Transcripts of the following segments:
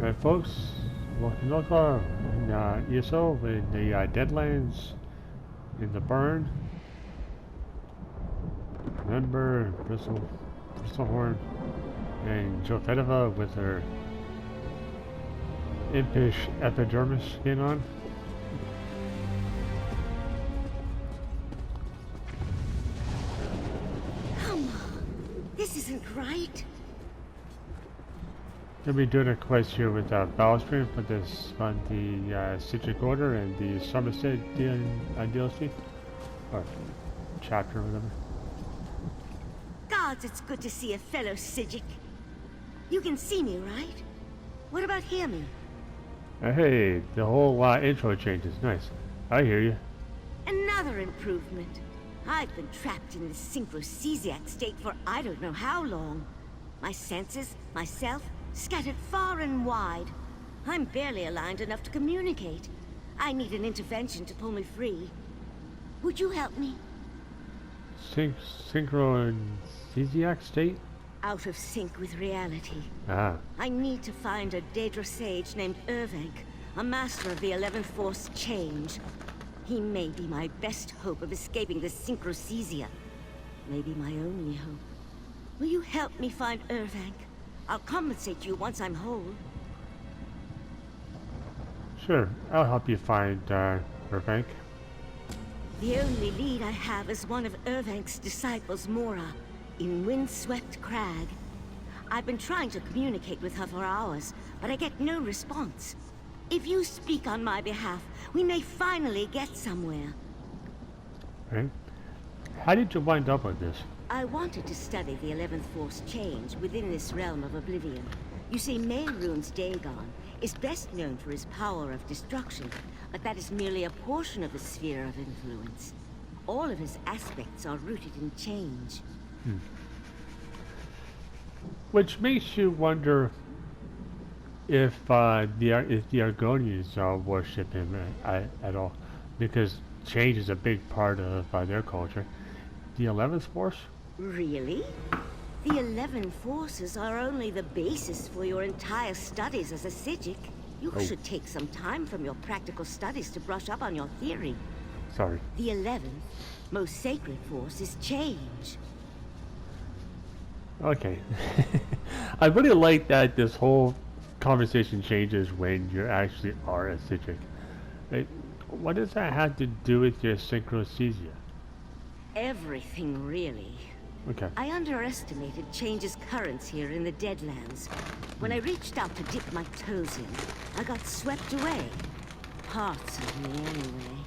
Alright folks, welcome in ESO in the Deadlands in the burn. Remember Bristlehorn and Jo'Fedefa with her impish epidermis skin on. Come on, this isn't right. Gonna be doing a quest here with Balstream for this on the Psijic Order and the Somerset DLC or chapter or whatever. Gods, it's good to see a fellow Psijic. You can see me, right? What about hear me? Hey, the whole intro changes. Nice. I hear you. Another improvement. I've been trapped in this synchrocesiac state for I don't know how long. My senses, myself, scattered far and wide. I'm barely aligned enough to communicate. I need an intervention to pull me free. Would you help me? Synchrocesiac state? Out of sync with reality. Ah. I need to find a Daedra sage named Ervank, a master of the 11th Force change. He may be my best hope of escaping the syncrocesia. Maybe my only hope. Will you help me find Ervank? I'll compensate you once I'm whole. Sure, I'll help you find Ervank. The only lead I have is one of Ervank's disciples, Mora, in Windswept Crag. I've been trying to communicate with her for hours, but I get no response. If you speak on my behalf, we may finally get somewhere. Right. How did you wind up with this? I wanted to study the 11th Force change within this realm of oblivion. You see, Maelrune's Dagon is best known for his power of destruction, but that is merely a portion of his sphere of influence. All of his aspects are rooted in change. Which makes you wonder if the Argonians worship him at all, because change is a big part of their culture. The 11th Force? Really? The 11 forces are only the basis for your entire studies as a Psijic. You should take some time from your practical studies to brush up on your theory. Sorry. The 11th, most sacred force is change. Okay. I really like that this whole conversation changes when you actually are a Psijic. What does that have to do with your synchrocesiac? Everything, really. Okay. I underestimated change's currents here in the Deadlands. When I reached out to dip my toes in, I got swept away. Parts of me, anyway.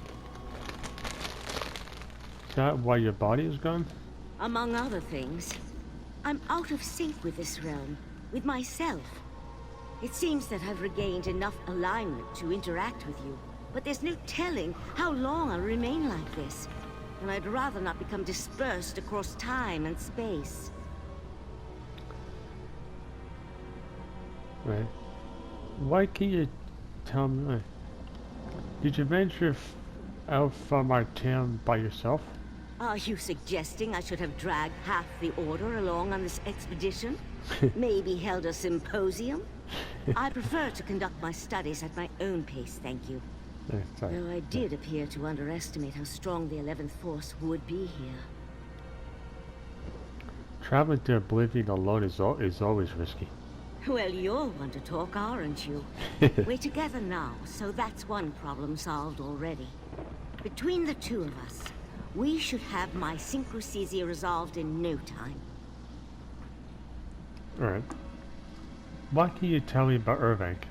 Is that why your body is gone? Among other things. I'm out of sync with this realm, with myself. It seems that I've regained enough alignment to interact with you, but there's no telling how long I'll remain like this. And I'd rather not become dispersed across time and space. Right. Why can't you tell me? Did you venture out from our town by yourself? Are you suggesting I should have dragged half the Order along on this expedition? Maybe held a symposium? I prefer to conduct my studies at my own pace, thank you. Though I did appear to underestimate how strong the 11th Force would be here. Traveling to Oblivion alone is always risky. Well, you're one to talk, aren't you? We're together now, so that's one problem solved already. Between the two of us, we should have my syncrocesia resolved in no time. Alright. What can you tell me about Ervank?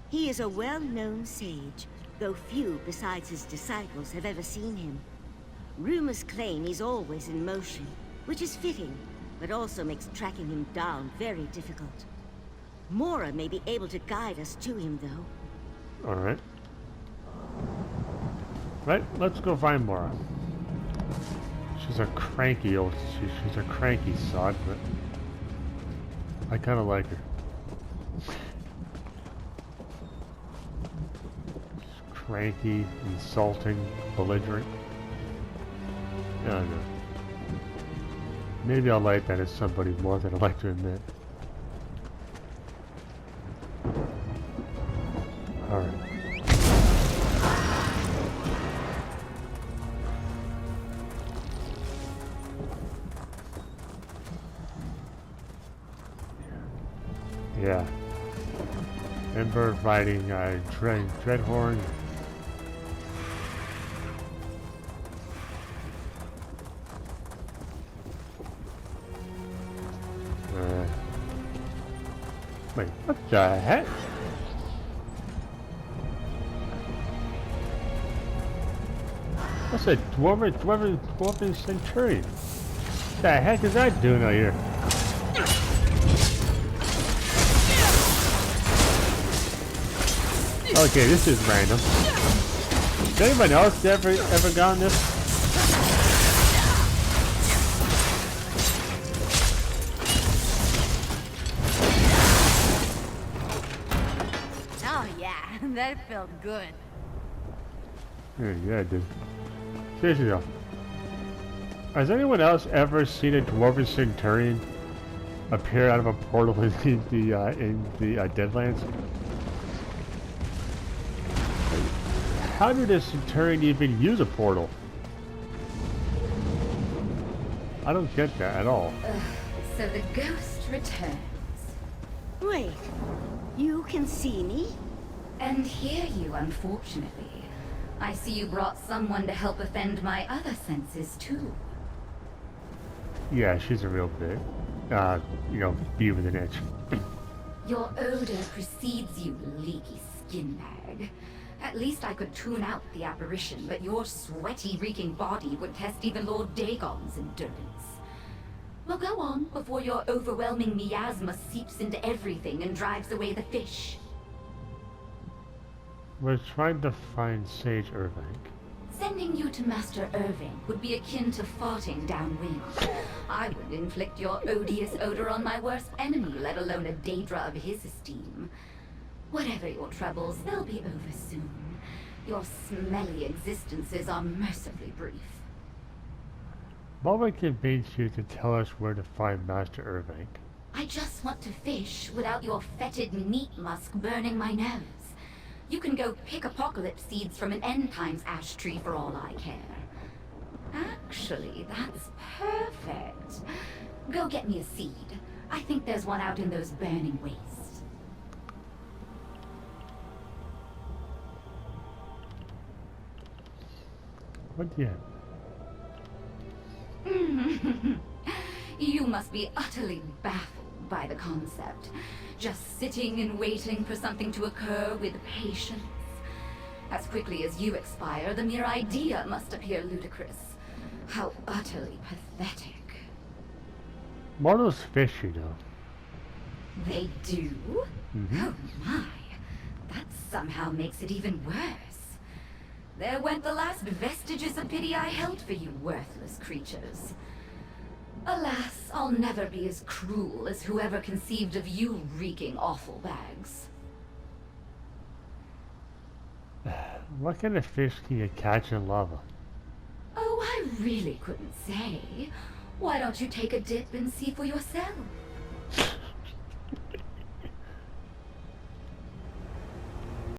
He is a well-known sage, though few besides his disciples have ever seen him. Rumors claim he's always in motion, which is fitting, but also makes tracking him down very difficult. Mora may be able to guide us to him, though. Alright. Right, let's go find Mora. She's a cranky she's a cranky sod, but I kinda like her. Cranky, insulting, belligerent. I don't know. Maybe I'll like that as somebody more than I like to admit. Alright. Yeah. Remember fighting Dreadhorn? Wait, what the heck? What's a dwarven centurion? What the heck is that doing out here? Okay, this is random. Has anyone else ever gotten this? Oh yeah, that felt good. Yeah, it did. Seriously though. Has anyone else ever seen a dwarven centurion appear out of a portal in the Deadlands? How did a centurion even use a portal? I don't get that at all. So the ghost returns. Wait, you can see me? And hear you, unfortunately. I see you brought someone to help offend my other senses, too. Yeah, she's a real bit. You know, bee with an itch. Your odor precedes you, leaky skin bag. At least I could tune out the apparition, but your sweaty, reeking body would test even Lord Dagon's endurance. Well, go on, before your overwhelming miasma seeps into everything and drives away the fish. We're trying to find Sage Irving. Sending you to Master Irving would be akin to farting downwind. I would inflict your odious odor on my worst enemy, let alone a Daedra of his esteem. Whatever your troubles, they'll be over soon. Your smelly existences are mercifully brief. What would convince you to tell us where to find Master Irving? I just want to fish without your fetid meat musk burning my nose. You can go pick apocalypse seeds from an end times ash tree for all I care. Actually, that's perfect. Go get me a seed. I think there's one out in those burning wastes. What do you have? You must be utterly baffled by the concept. Just sitting and waiting for something to occur with patience. As quickly as you expire, the mere idea must appear ludicrous. How utterly pathetic. Mortals fish, you know. They do? Mm-hmm. Oh my. That somehow makes it even worse. There went the last vestiges of pity I held for you worthless creatures. Alas, I'll never be as cruel as whoever conceived of you reeking awful bags. What kind of fish can you catch in lava? Oh, I really couldn't say. Why don't you take a dip and see for yourself?